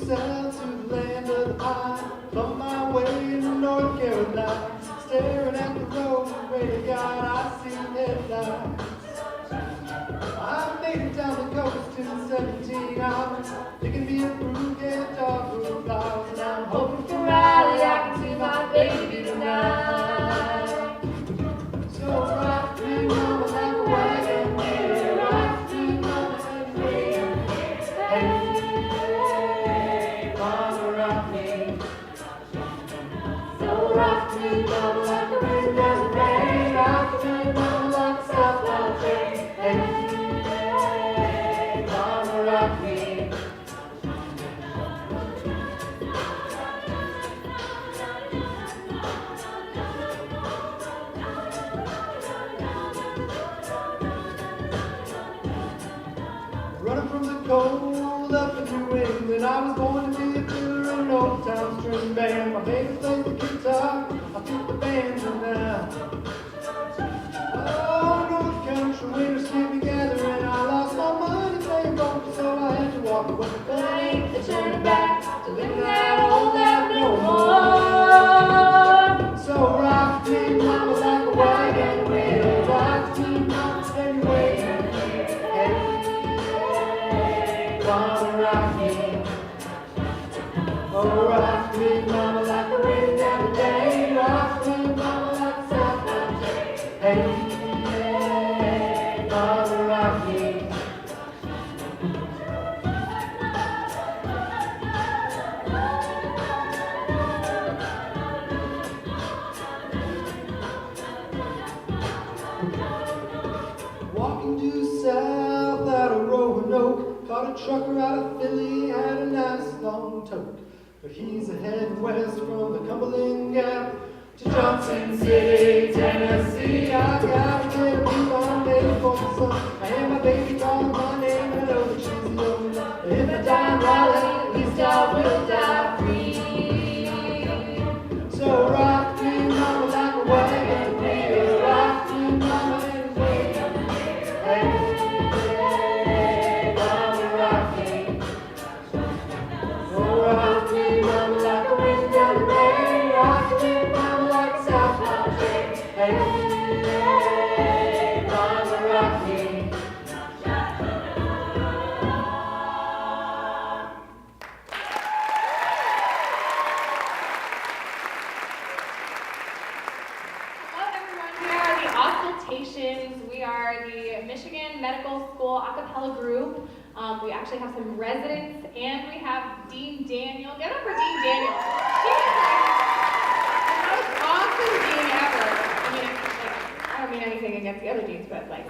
south to the land of the pine. On my way to North Carolina, staring at the road and pray to God I see headlights. I made it down the coast in 17 hours, picking me a fruit and dogwood flowers, and I'm hoping for Raleigh I can see my baby tonight. So rock me, mama, like a wagon wheel. Rock me, mama, like a wagon wheel. Hey, mama, rock me. So rock me, mama, like a wind and rain. Rock me, mama, like a southbound train. Hey, mama, rock me. Running from the cold up in New England, I was born to be a killer in an old town string band. My baby plays the guitar, I took the banjo now. Oh, North Country winners can't be gathering. I lost my money playing poker, so I had to walk away. But I ain't turning back to living that old life no more. So rock me, mama, like a wagon wheel. Rock me, mama, steady waiting. Hey, mama, rock me. Oh, rock me, mama, like the wind and the day. Rock me, mama, like the southbound train. Hey, mama, rock me. Walking due south out of Roanoke, caught a trucker out of Philly, had a nice long tote. But he's heading west from the Cumberland Gap to Johnson City, Tennessee. I gotta get a beat on baby for the sun. I hear my baby calling my name, and I know that she's the only one. But if I die in Raleigh, at least I will die free. So rock me, mama, like a wagon wheel. Rock me, mama, and wait. Hey, mama, rock me. Oh, rock me, mama, like a wind and rain. Rock me, mama, like a southbound train. Hey, mama, rock me. Hello everyone, we are the Auscultations. We are the Michigan Medical School a cappella group. We actually have some residents and we have Dean Daniel. Give it up for Dean Daniel. She is like the most awesome dean ever. I mean, I don't mean anything against the other deans, but like,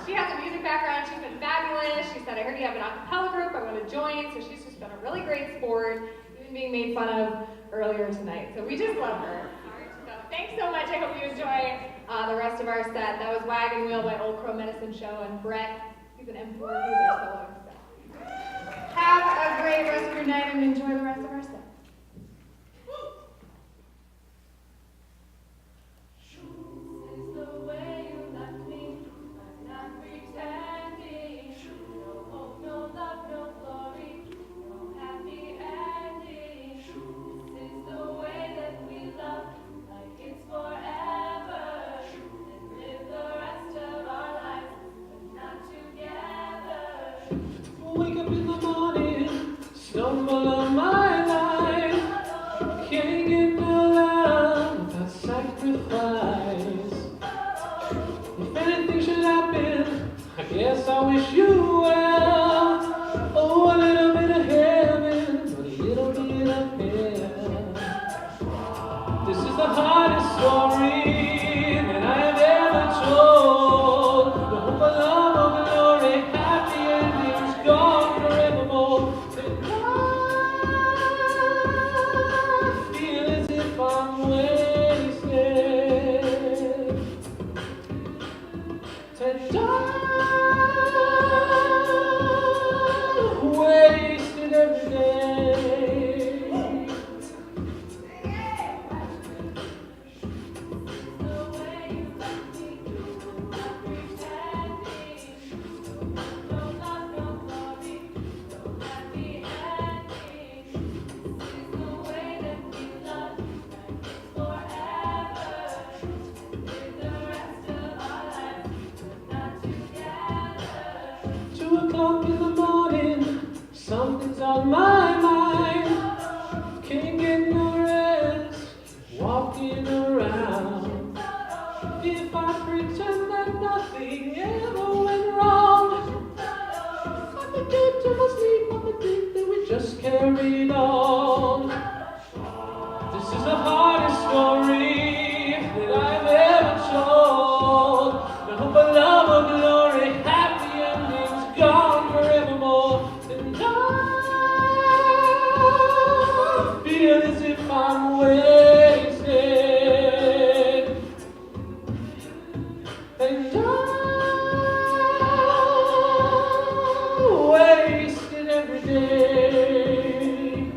she has a music background. She's been fabulous. She said, I heard you have an a cappella group. I want to join. So she's just been a really great sport, even being made fun of earlier tonight. So we just love her. So thanks so much. I hope you enjoy the rest of our set. That was Wagon Wheel by Old Crow Medicine Show, and Brett, he's an M4, he's our solo. So have a great rest of your night and enjoy the rest of our set. Wake up in the morning, stumble on my life. Can't get no love without sacrifice. If anything should happen, I guess I wish you well. Oh, a little bit of heaven, but a little bit of hell. This is the hardest story that I have ever told. The hope of love, of glory, happy endings, gone forevermore. Then carried on. This is the hardest story that I've ever told. The hope of love or glory, happy endings gone forevermore. And I feel as if I'm wasted. And I'm wasted every day.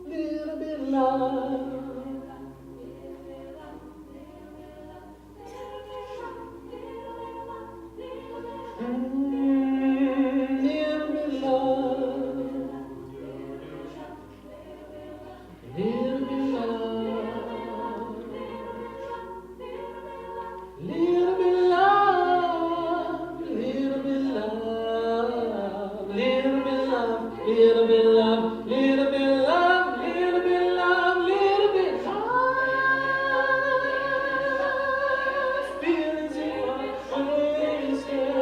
Little bit of love. Little bit of love. Little bit of love. Little bit of love. Little bit of love. Little bit of love. Little bit of love. Little bit of love. Little bit of love. Little bit of love. Feel as if I'm wasted.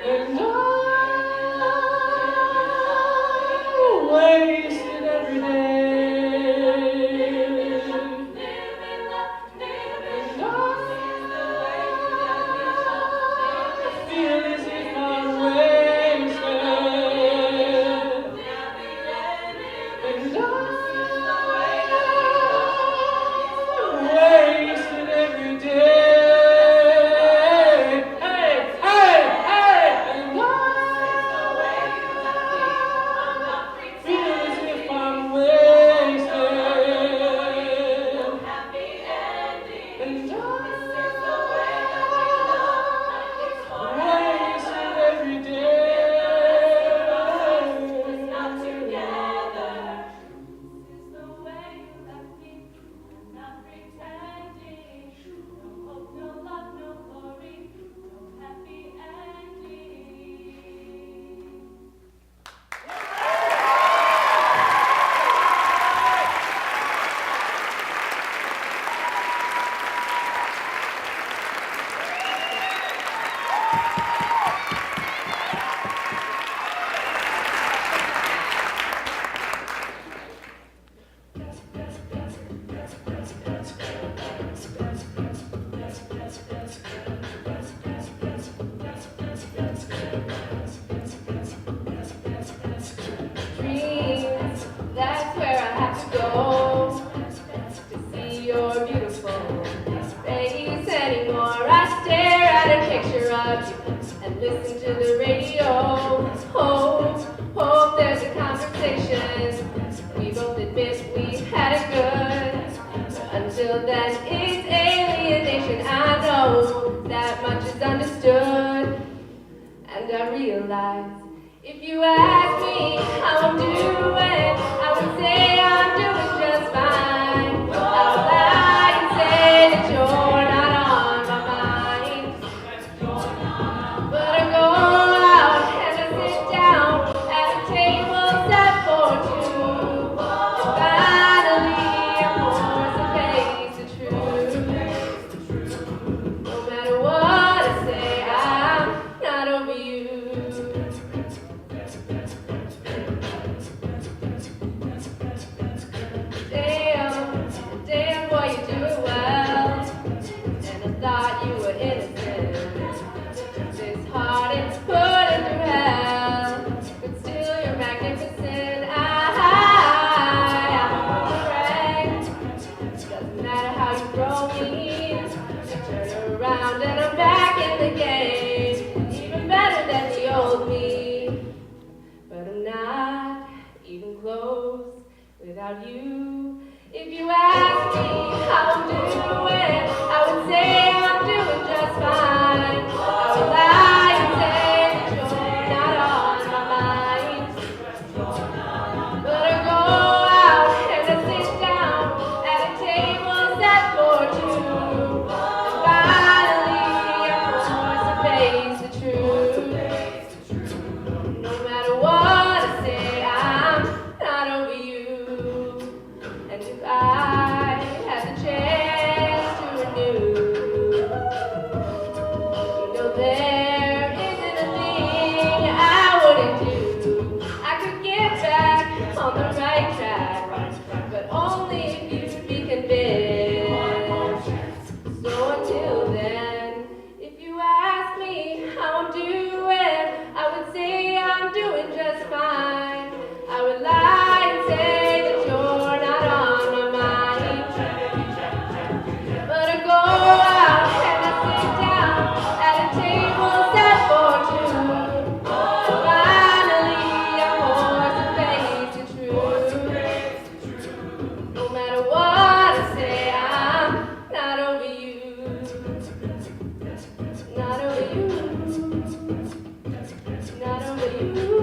And I'm wasted every day. And I feel as if I'm wasted. And I'm wasted every day. Hey, hey, hey! And I feel as if I'm wasted. And I'm wasted every day. Dreams, that's where I have to go to see your beautiful face anymore. I stare at a picture of you and listen to the radio. Hope there's a conversation. We both admit we had it good. Until then, it's alienation. I know that much is understood. And I realize if you ask me how I'm doing, I would say I'm doing just fine. I'll lie and say that you're not on my mind. But I go out and I sit down at a table set for two. And finally I force to face the truth. No matter what I say, I'm not over you. Damn, boy, you do it well. And I thought you were innocent. there isn't a thing I wouldn't do. I could get back on the right track, but only if you'd be convinced. So until then, if you ask me how I'm doing, I would say I'm doing just fine. I would lie and say that you're not on my mind. But I go out and I sit down at a table set for two. Finally, I'm forced to face the truth. No matter what I say, I'm not over you. Not over you. Not over you.